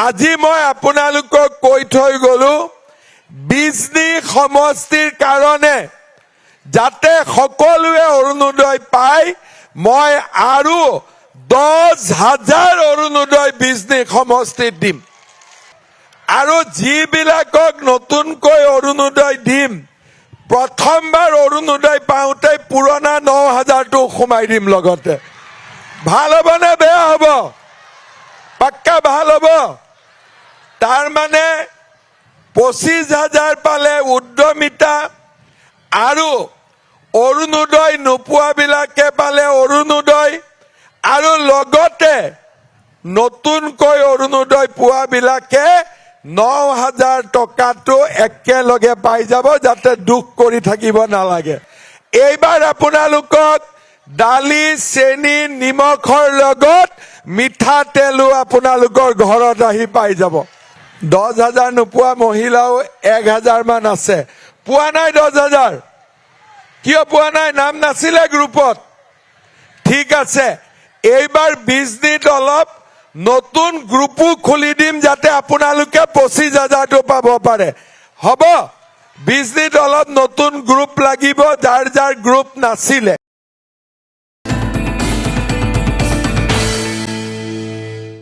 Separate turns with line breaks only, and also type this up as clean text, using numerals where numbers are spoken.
আজি মই আপোনালোকক কৈ থৈ গলো বিজনী সমষ্টিৰ কাৰণে যাতে সকলোৱে অৰুণোদয় পায় মই আৰু 10,000 অৰুণোদয় বিজনী সমষ্টিত দিম আৰু যিবিলাকক নতুনকৈ অৰুণোদয় দিম প্ৰথমবাৰ অৰুণোদয় পাওঁতে পুৰণা 9,000টো সোমাই দিম লগতে ভাল হ'ব নে বেয়া হ'ব পাক্কা ভাল হ'ব তাৰ মানে 25,000 পালে উদ্যমিতা আৰু অৰুণোদয় নোপোৱাবিলাকে পালে অৰুণোদয় আৰু লগতে নতুনকৈ অৰুণোদয় পোৱাবিলাকে 9,000 টকাটো একেলগে পাই যাব যাতে দুখ কৰি থাকিব নালাগে এইবাৰ আপোনালোকক দালি চেনি নিমখৰ লগত মিঠাতেলো আপোনালোকৰ ঘৰত আহি পাই যাব 10,000 নোপোৱা মহিলাও 1,000 মান আছে পোৱা নাই 10,000 কিয় পোৱা নাই নাম নাছিলে গ্ৰুপত ঠিক আছে এইবাৰ বিজনীত অলপ নতুন গ্ৰুপো খুলি দিম যাতে আপোনালোকে 25,000টো পাব পাৰে হ'ব বিজনীত অলপ নতুন গ্ৰুপ লাগিব যাৰ যাৰ গ্ৰুপ নাছিলে